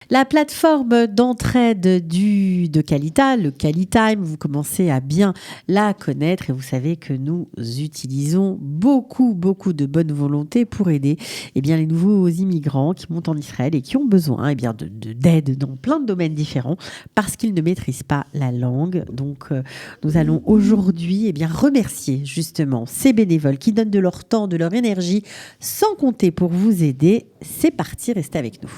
La plateforme d'entraide de Qualita, le QualiTime, vous commencez à bien la connaître et vous savez que nous utilisons beaucoup de bonne volonté pour aider les nouveaux immigrants qui montent en Israël et qui ont besoin d'aide dans plein de domaines différents parce qu'ils ne maîtrisent pas la langue. Donc, nous allons aujourd'hui remercier justement ces bénévoles qui donnent de leur temps, de leur énergie, sans compter pour vous aider. C'est parti, restez avec nous.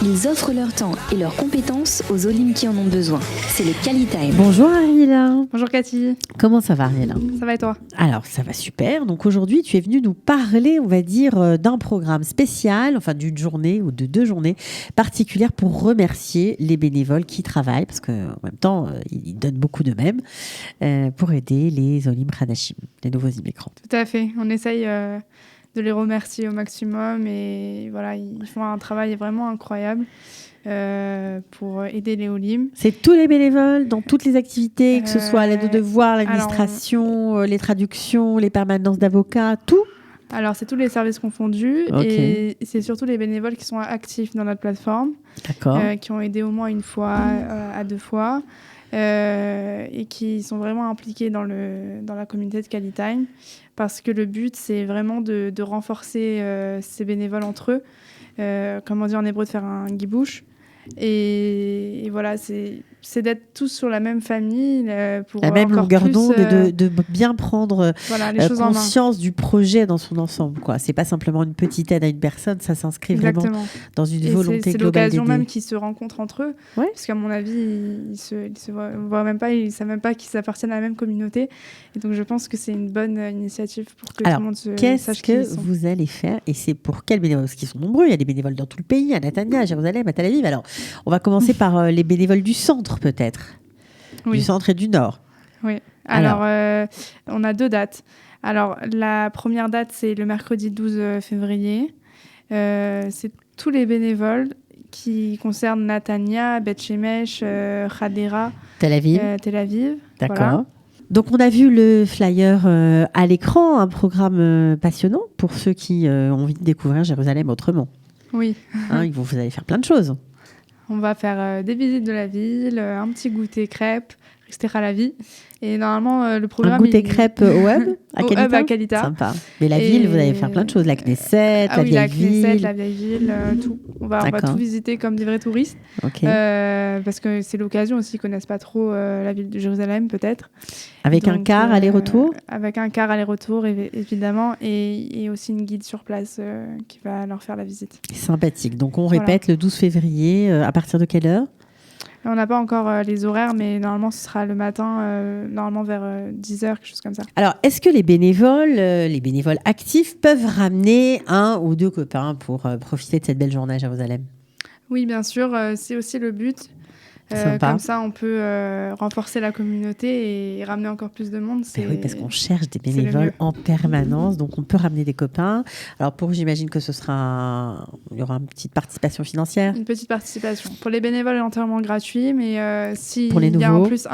Ils offrent leur temps et leurs compétences aux Olim qui en ont besoin. C'est le QualiTime. Bonjour Ariela. Bonjour Cathy. Comment ça va Ariela? Ça va et toi? Alors ça va super. Donc aujourd'hui tu es venue nous parler, on va dire, d'un programme spécial, enfin d'une journée ou de 2 journées particulières pour remercier les bénévoles qui travaillent, parce qu'en même temps ils donnent beaucoup d'eux-mêmes pour aider les Olim Hadashim, les nouveaux immigrants. Tout à fait. On essaye de les remercier au maximum et voilà, ils font un travail vraiment incroyable pour aider les Olim. C'est tous les bénévoles dans toutes les activités, que ce soit l'aide aux devoirs, l'administration, les traductions, les permanences d'avocats, tout? Alors, c'est tous les services confondus Okay. Et c'est surtout les bénévoles qui sont actifs dans notre plateforme, D'accord. qui ont aidé au moins une fois à 2 fois et qui sont vraiment impliqués dans la communauté de QualiTime parce que le but, c'est vraiment de renforcer ces bénévoles entre eux, comme on dit en hébreu, de faire un guibouche. Et voilà, c'est d'être tous sur la même famille pour la même longueur d'onde et de bien prendre les choses conscience du projet dans son ensemble, quoi. C'est pas simplement une petite aide à une personne, ça s'inscrit vraiment dans une volonté globale d'aider. C'est l'occasion même qu'ils se rencontrent entre eux, ouais. Parce qu'à mon avis, ils se voient même pas, ils savent même pas qu'ils appartiennent à la même communauté. Et donc je pense que c'est une bonne initiative pour que tout le monde sache qui ils sont. Qu'est-ce que vous allez faire et c'est pour quels bénévoles? Parce qu'ils sont nombreux, il y a des bénévoles dans tout le pays, à Netanya, à Jérusalem, à Tel Aviv. Alors, on va commencer par les bénévoles du centre, peut-être. Oui. Du centre et du nord. Oui. Alors on a 2 dates. Alors, la première date, c'est le mercredi 12 février. C'est tous les bénévoles qui concernent Netanya, Beth Shemesh, Hadera, Tel Aviv. D'accord. Voilà. Donc, on a vu le flyer à l'écran, un programme passionnant pour ceux qui ont envie de découvrir Jérusalem autrement. Oui. Vous allez faire plein de choses. On va faire des visites de la ville, un petit goûter crêpes, etc. la vie. Et normalement, le programme... Un goûter crêpes au hub à Qualita. Sympa. Mais la ville, vous allez faire plein de choses. La Knesset, la vieille ville. La Knesset, la vieille ville, tout. On va tout visiter comme des vrais touristes. Okay. Parce que c'est l'occasion aussi, ils ne connaissent pas trop la ville de Jérusalem, peut-être. Avec un car aller-retour? Avec un car aller-retour, évidemment. Et aussi une guide sur place qui va leur faire la visite. Sympathique. Donc, on répète le 12 février. À partir de quelle heure? On n'a pas encore les horaires, mais normalement, ce sera le matin, normalement vers 10h, quelque chose comme ça. Alors, est-ce que les bénévoles actifs peuvent ramener 1 ou 2 copains pour profiter de cette belle journée à Jérusalem? Oui, bien sûr. C'est aussi le but. Comme ça, on peut renforcer la communauté et ramener encore plus de monde. Oui, parce qu'on cherche des bénévoles en permanence, donc on peut ramener des copains. Alors, j'imagine que il y aura une petite participation financière. Une petite participation. Pour les bénévoles, entièrement gratuit, mais s'il y a en plus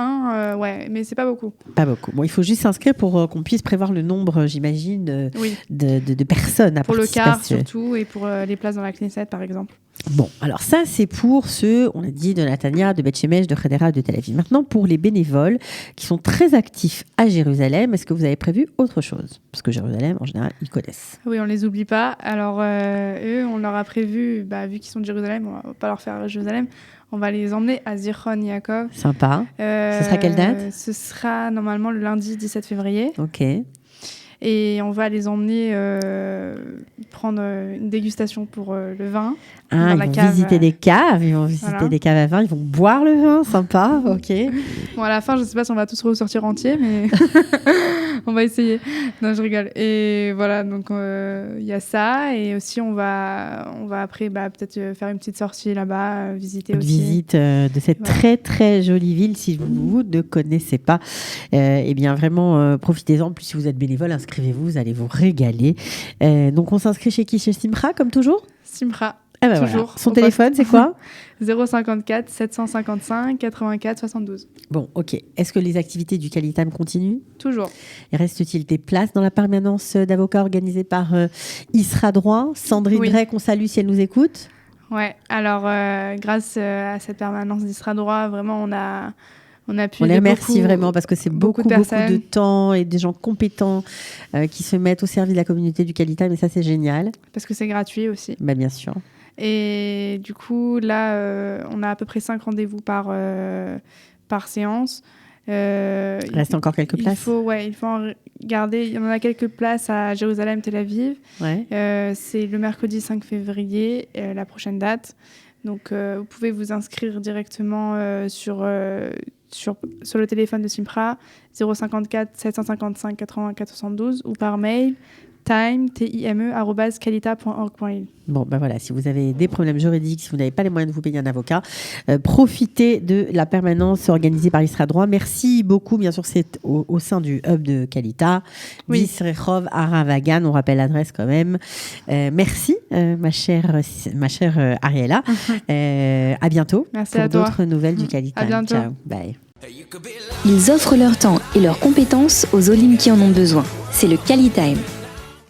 mais c'est pas beaucoup. Pas beaucoup. Bon, il faut juste s'inscrire pour qu'on puisse prévoir le nombre, j'imagine, de personnes à participer. Pour le car, surtout, et pour les places dans la Knesset, par exemple. Bon, alors ça, c'est pour ceux, on a dit, de Netanya, de Beth Shemesh, de Hadera, de Tel Aviv. Maintenant, pour les bénévoles qui sont très actifs à Jérusalem, est-ce que vous avez prévu autre chose? Parce que Jérusalem, en général, ils connaissent. Oui, on les oublie pas. Alors, eux, on leur a prévu, vu qu'ils sont de Jérusalem, on va pas leur faire Jérusalem, on va les emmener à Zichron Yaakov. Sympa. Ce sera quelle date? Ce sera normalement le lundi 17 février. Ok. Et on va les emmener prendre une dégustation pour le vin. Ils vont visiter des caves, des caves à vin, ils vont boire le vin, sympa, ok. Bon, à la fin, je ne sais pas si on va tous ressortir entiers, mais on va essayer. Non, je rigole. Et voilà, donc il y a ça. Et aussi, on va après peut-être faire une petite sortie là-bas, visiter aussi. Visite de cette très, très jolie ville. Si vous ne connaissez pas, vraiment, profitez-en. En plus, si vous êtes bénévole, inscrivez-vous, vous allez vous régaler. Donc, on s'inscrit chez qui? Chez Simcha, comme toujours? Simcha. Toujours. Voilà. Son téléphone, c'est quoi? 054 755 84 72. Bon, ok. Est-ce que les activités du QualiTime continuent? Toujours. Et reste-t-il des places dans la permanence d'avocats organisée par Isra Droit? Sandrine Drey, qu'on salue si elle nous écoute? Ouais, alors grâce à cette permanence d'Isra Droit, vraiment on a pu On les aider remercie vraiment parce que c'est beaucoup personnes. de temps et des gens compétents qui se mettent au service de la communauté du Qualitime, et ça c'est génial. Parce que c'est gratuit aussi. Bah, bien sûr. Et du coup, là, on a à peu près 5 rendez-vous par séance. Il reste encore quelques places. Il faut en garder. Il y en a quelques places à Jérusalem, Tel Aviv. Ouais. C'est le mercredi 5 février, la prochaine date. Donc, vous pouvez vous inscrire directement sur le téléphone de Simpra 054 755 84 72 ou par mail time@kalita.org.il. Bon, ben voilà, si vous avez des problèmes juridiques, si vous n'avez pas les moyens de vous payer un avocat, profitez de la permanence organisée par Isra Droit. Merci beaucoup. Bien sûr, c'est au sein du hub de Kalita, 10 Rehov à Ravagan. On rappelle l'adresse quand même. Merci, ma chère Ariella. À bientôt. Merci pour à toi. d'autres nouvelles du Kalita. À bientôt. Ciao. Bye. Ils offrent leur temps et leurs compétences aux Olim qui en ont besoin. C'est le Qualitime.